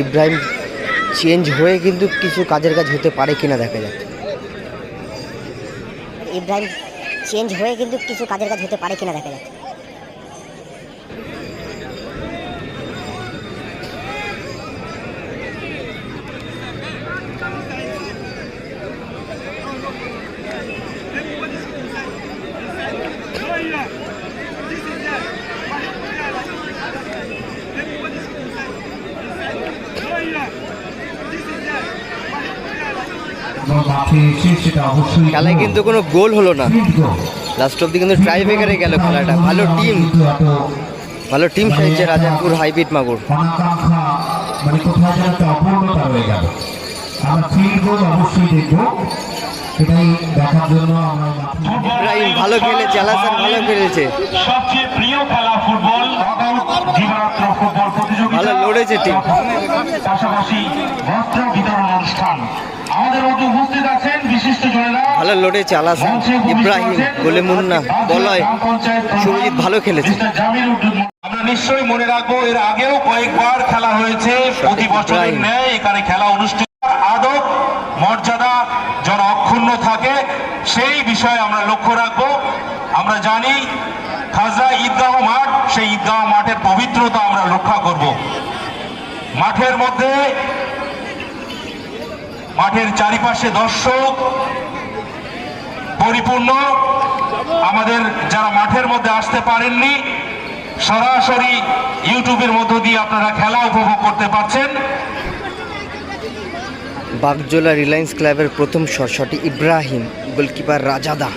Ibrahim change হয়ে কিন্তু কিছু কাজের কাজ হতে পারে কিনা দেখা যাক। ইব্রাহিম চেঞ্জ হয়ে কিন্তু কিছু কাজের কাজ হতে পারে কিনা দেখা যাক। খেলায় কিন্তু কোনো গোল হলো না, লাস্ট অব্দি কিন্তু ট্রাই ব্রেকারে গেল খেলাটা। ভালো টিম সাইজে রাজাপুর হাইব্রিড মাগুর। মানে কোথায় যেন একটা অপূর্ণতা রয়ে গেল। আমরা ফিল্ড গোল অবশ্যই দেখবো, সেটাই দেখার জন্য ইব্রাহিম ভালো খেলেছে, আলাসান ভালো খেলেছে, সবচেয়ে প্রিয় খেলা ফুটবল, জীবনাত্ম ফুটবল প্রতিযোগিতা, ভালো লড়েছে টিম। পাশাপাশি বস্ত্র বিতরণ অনুষ্ঠান। আমাদের মধ্যে উপস্থিত আছেন বিশিষ্ট জনেরা, ভালো লড়েছে আলাসান, ইব্রাহিম, গোলে মুন্না, বলয়, সুরজিৎ ভালো খেলেছে। আমরা নিশ্চয়ই মনে রাখবো, এর আগেও কয়েকবার খেলা হয়েছে, প্রতি বছরের ন্যায় এখানে খেলা অনুষ্ঠিত। আদব মর্যাদা যেন অক্ষুণ্ণ থাকে সেই বিষয়ে আমরা লক্ষ্য রাখবো। আমরা জানি খাজা ঈদগাহ মাঠ, সেই ঈদগাহ মাঠের পবিত্রতা আমরা রক্ষা করব। মাঠের মধ্যে, মাঠের চারিপাশে দর্শক পরিপূর্ণ। আমাদের যারা মাঠের মধ্যে আসতে পারেননি, সরাসরি ইউটিউবের মধ্য দিয়ে আপনারা খেলা উপভোগ করতে পারছেন। বাগজোলা রিলায়েন্স ক্লাবের প্রথম শটটি ইব্রাহিম, গোলকিপার রাজাদা।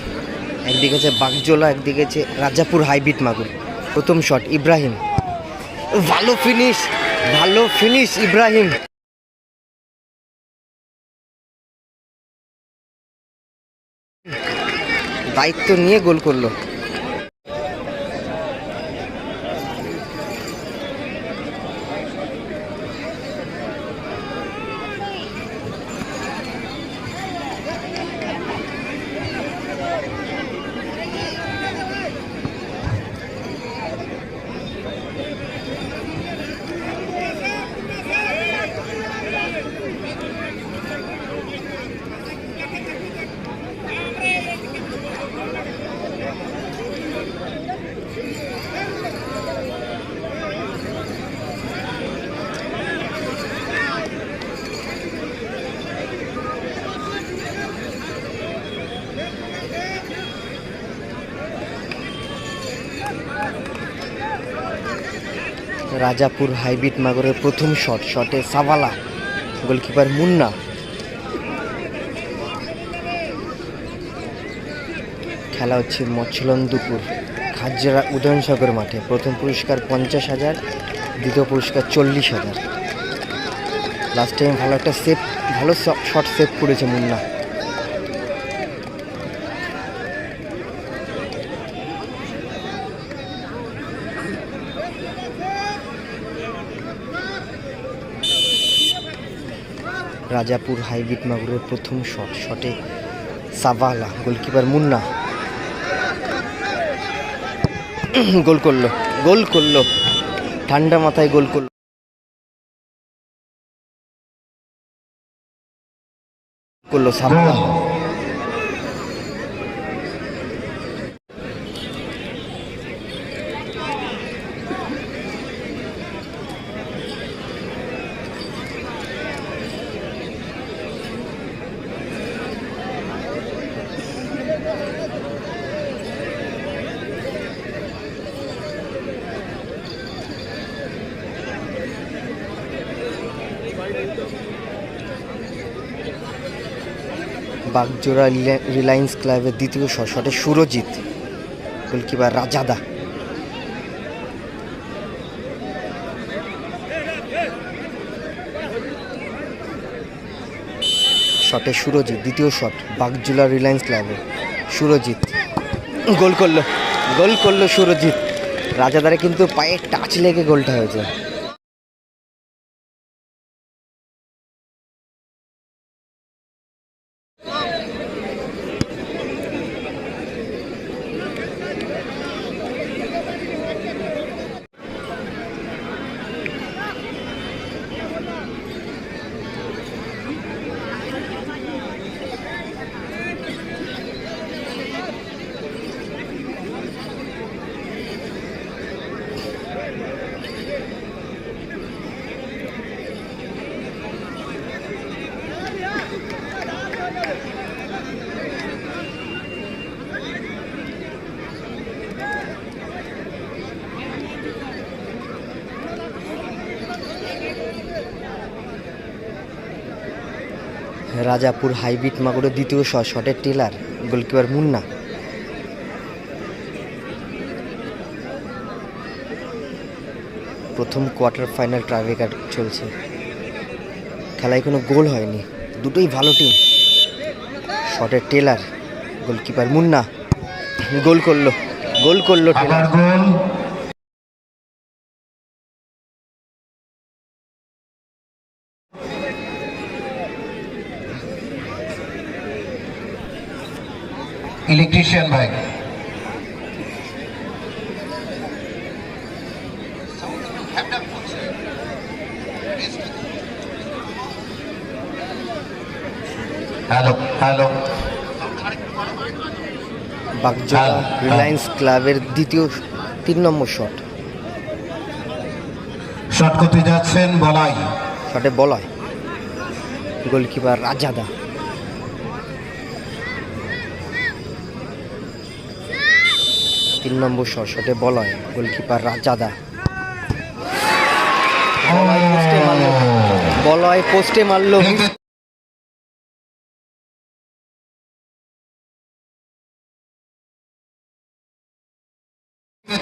একদিকে আছে বাগজোলা, একদিকে আছে রাজাপুর হাইব্রিড মাগুর। প্রথম শট ইব্রাহিম, ভালো ফিনিশ ইব্রাহিম। দায়িত্ব নিয়ে গোল করলো। রাজাপুর হাইব্রিড মাগুরের প্রথম শটে সাভালা, গোলকিপার মুন্না। খেলা হচ্ছে মৎস্যলন্দপুর খাজরা উদয়নসাগর মাঠে। প্রথম পুরস্কার 50,000, দ্বিতীয় পুরস্কার 40,000। লাস্ট টাইম ভালো একটা ভালো শট সেভ করেছে মুন্না। রাজাপুর হাইব্রিড মাগুরের প্রথম শটে সাভালা, গোলকিপার মুন্না। গোল করলো ঠান্ডা মাথায় গোল করলো সাভালা। বাগজোড়া রিলায়েন্স ক্লাবের দ্বিতীয় শটে সুরজিৎ, গোলকিপার রাজাদা। শটে সুরজিৎ, দ্বিতীয় শট বাগজোড়া রিলায়েন্স ক্লাবে। সুরজিৎ গোল করলো সুরজিৎ। রাজাদারে কিন্তু পায়ে টাচ লেগে গোলটা হয়েছে। রাজাপুর হাইব্রিড মাগুরের দ্বিতীয় শট, শটের টেলার, গোলকিপার মুন্না। প্রথম কোয়ার্টার ফাইনাল ট্রাইব্রেকার চলছে, খেলায় কোনো গোল হয়নি, দুটোই ভালো টিম। শটের টেলার, গোলকিপার মুন্না, গোল করলো টেলার। গোল ইলেকট্রিশিয়ান ভাই। হ্যালো হ্যালো, বাগজোলা রিলায়েন্স ক্লাবের দ্বিতীয় 3 নম্বর শট, শট করতে যাচ্ছেন বলাই। শটে বলয়, গোলকিপার রাজাদা। তিন নম্বর শট, শটে বলয়, গোলকিপার রাজাদা। বলয় পোস্টে মারলো,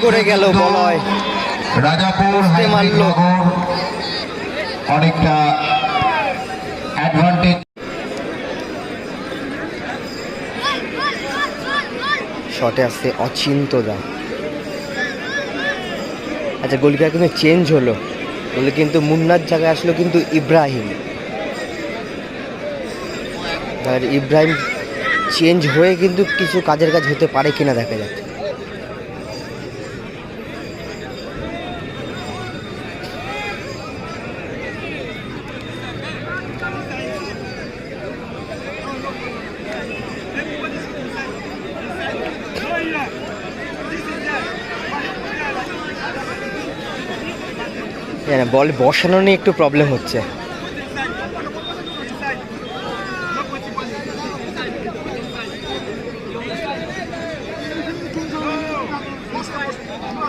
করে গেল বলয়। রাজাপুর পোস্টে মারলো। অনেকটা অ্যাডভান্টেজ। শটে আসছে অচিন্তদা। আচ্ছা, গোলকিপার কিন্তু চেঞ্জ হলো, বলে কিন্তু মুন্নার জায়গায় আসলো কিন্তু ইব্রাহিম। আর ইব্রাহিম চেঞ্জ হয়ে কিন্তু কিছু কাজের কাজ হতে পারে কিনা দেখা যাক। বল বসানো নিয়ে একটু প্রবলেম হচ্ছে।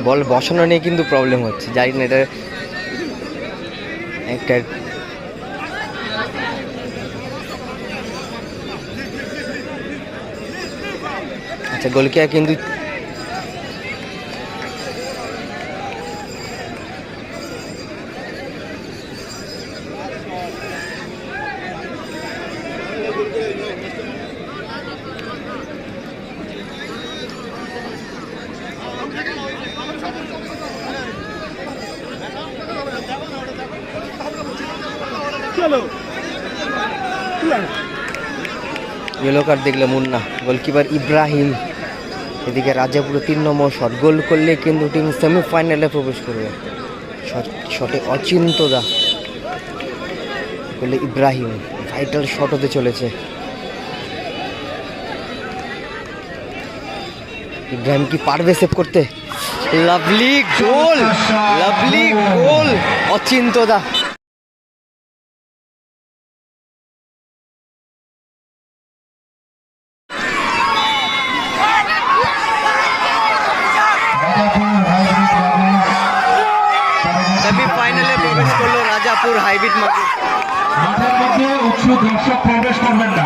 বল বসানো নিয়ে কিন্তু প্রবলেম হচ্ছে, জানি না এটা একটা আচ্ছা। গোলকিপার কিন্তু ইয়েলো কার্ড দেখলে মুন্না। গোলকিপার ইব্রাহিম, এদিকে রাজাপুরে 3 নম্বর শট, গোল করলে কিন্তু টিম সেমিফাইনালে প্রবেশ করবে। শটে অচিন্তদা, বলে ইব্রাহিম, ভাইটাল শট হতে চলেছে। ইব্রাহিম কি পারবে সেভ করতে? লাভলি গোল, লাভলি গোল অচিন্তদা। সেমিফাইনালে প্রবেশ করলো রাজাপুর হাইব্রিড মাগুর। মাঠের মধ্যে উৎসুক দর্শক প্রবেশ করবেন না।